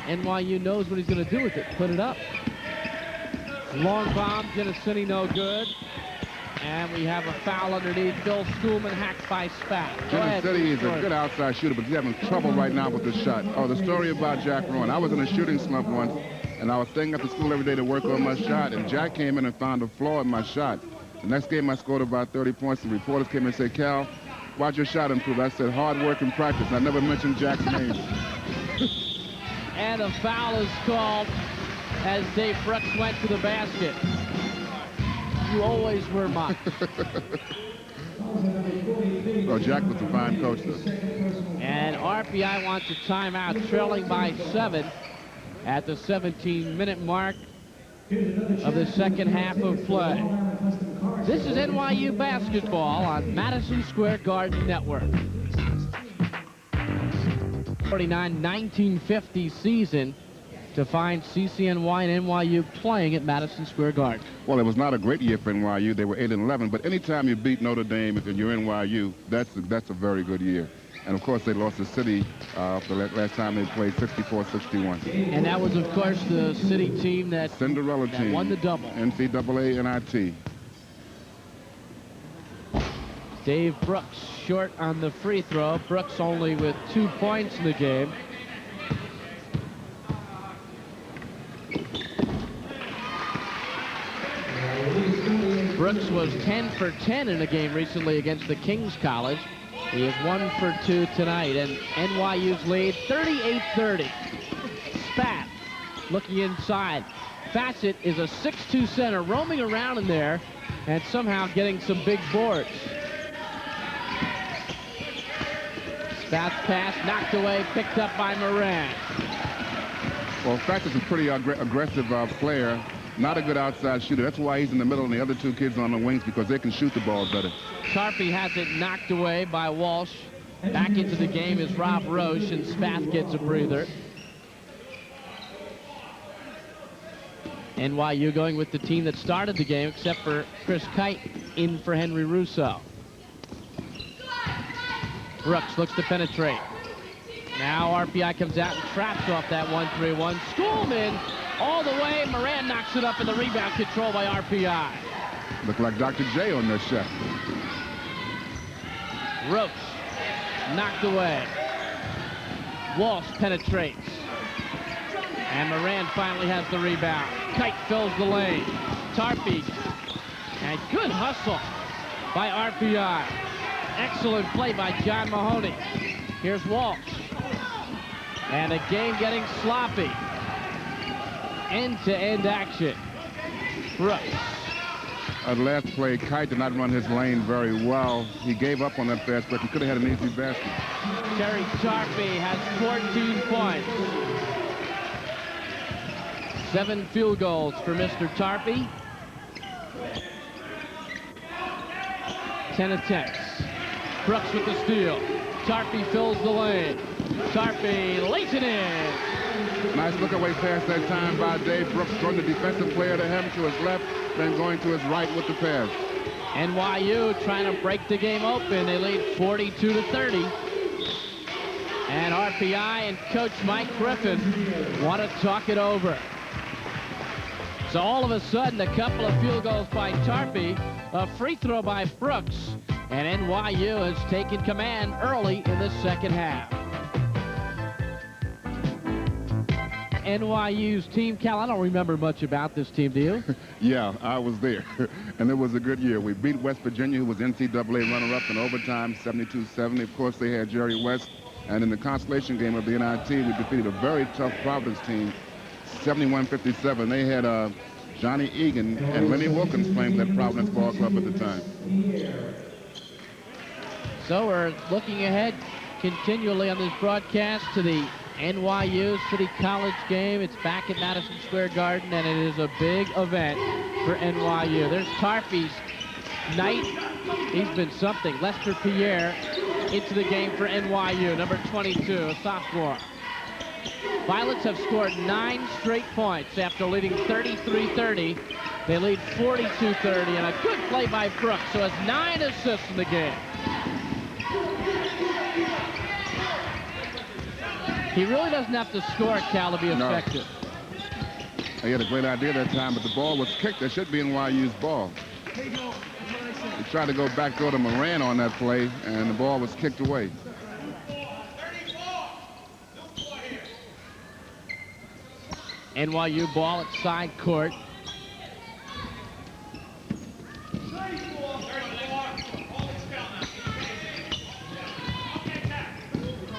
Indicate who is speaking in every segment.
Speaker 1: NYU knows what he's going to do with it. Put it up. Long bomb, Genesini no good. And we have a foul underneath. Bill Schoolman hacked by Spat.
Speaker 2: Genesini is a good outside shooter, but he's having trouble right now with the shot. Oh, the story about Jack Rowan. I was in a shooting slump once, and I was staying at the school every day to work on my shot, and Jack came in and found a flaw in my shot. The next game I scored about 30 points, and reporters came in and said, Cal, watch your shot improve. I said, hard work and practice. And I never mentioned Jack's name.
Speaker 1: And a foul is called as Dave Brooks went to the basket. You always were mocked.
Speaker 2: Well, Jack was a fine coach, though.
Speaker 1: And RPI wants a timeout, trailing by 7 at the 17-minute mark of the second half of play. This is NYU basketball on Madison Square Garden Network. 1949-1950 season to find CCNY and NYU playing at Madison Square Garden.
Speaker 2: Well, it was not a great year for NYU. They were 8-11, but anytime you beat Notre Dame and you're NYU, that's a very good year. And of course, they lost the City the last time they played 64-61.
Speaker 1: And that was, of course, the City team that
Speaker 2: Cinderella team
Speaker 1: won the double.
Speaker 2: NCAA NIT.
Speaker 1: Dave Brooks short on the free throw. Brooks only with 2 points in the game. Brooks was 10 for 10 in a game recently against the King's College. He is 1 for 2 tonight, and NYU's lead 38-30. Spat looking inside. Fassett is a 6'2 center roaming around in there and somehow getting some big boards. Spat's pass knocked away, picked up by Moran.
Speaker 2: Well, Fackett's a pretty aggressive player. Not a good outside shooter. That's why he's in the middle and the other two kids on the wings, because they can shoot the ball better.
Speaker 1: Tarpey has it knocked away by Walsh. Back into the game is Rob Roche, and Spath gets a breather. NYU going with the team that started the game, except for Chris Kite in for Henry Russo. Brooks looks to penetrate. Now RPI comes out and traps off that 1-3-1. Schoolman all the way. Moran knocks it up in the rebound control by RPI.
Speaker 2: Look like Dr. J on this shot.
Speaker 1: Roach knocked away. Walsh penetrates. And Moran finally has the rebound. Kite fills the lane. Tarpey. And good hustle by RPI. Excellent play by John Mahoney. Here's Walsh. And a game getting sloppy. End-to-end action. Brooks.
Speaker 2: At last play, Kite did not run his lane very well. He gave up on that fast break. He could have had an easy basket.
Speaker 1: Terry Tarpey has 14 points. 7 field goals for Mr. Tarpey. 10 attempts. Brooks with the steal. Tarpey fills the lane. Tarpey lays it in.
Speaker 2: Nice look away pass that time by Dave Brooks, throwing the defensive player to him to his left, then going to his right with the pass.
Speaker 1: NYU trying to break the game open. They lead 42-30. And RPI and Coach Mike Griffin want to talk it over. So all of a sudden, a couple of field goals by Tarpey, a free throw by Brooks, and NYU has taken command early in the second half. NYU's team, Cal, I don't remember much about this team, do you?
Speaker 2: Yeah, I was there, and it was a good year. We beat West Virginia, who was NCAA runner-up in overtime, 72-70. Of course, they had Jerry West, and in the consolation game of the NIT, we defeated a very tough Providence team, 71-57. They had Johnny Egan and Lenny Wilkins playing for that Providence ball club at the time.
Speaker 1: So we're looking ahead continually on this broadcast to the NYU City College game. It's back at Madison Square Garden, and it is a big event for NYU. There's Tarpey's night. He's been something. Lester Pierre into the game for NYU, number 22, a sophomore. Violets have scored 9 straight points after leading 33-30. They lead 42-30, and a good play by Brooks, who has 9 assists in the game. He really doesn't have to score at Cal to be effective.
Speaker 2: He had a great idea that time, but the ball was kicked. That should be NYU's ball. He tried to go back door to Moran on that play, and the ball was kicked away.
Speaker 1: NYU ball at side court.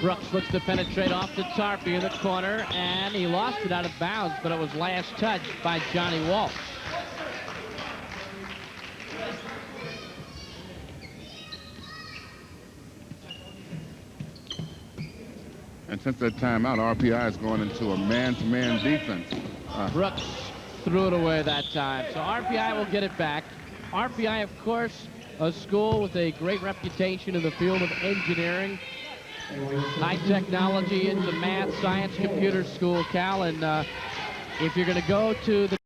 Speaker 1: Brooks looks to penetrate off to Tarpey in the corner, and he lost it out of bounds, but it was last touched by Johnny Walsh.
Speaker 2: And since that timeout, RPI is going into a man-to-man defense.
Speaker 1: Brooks threw it away that time, so RPI will get it back. RPI, of course, a school with a great reputation in the field of engineering. High technology into math, science, computer school, Cal, and if you're going to go to the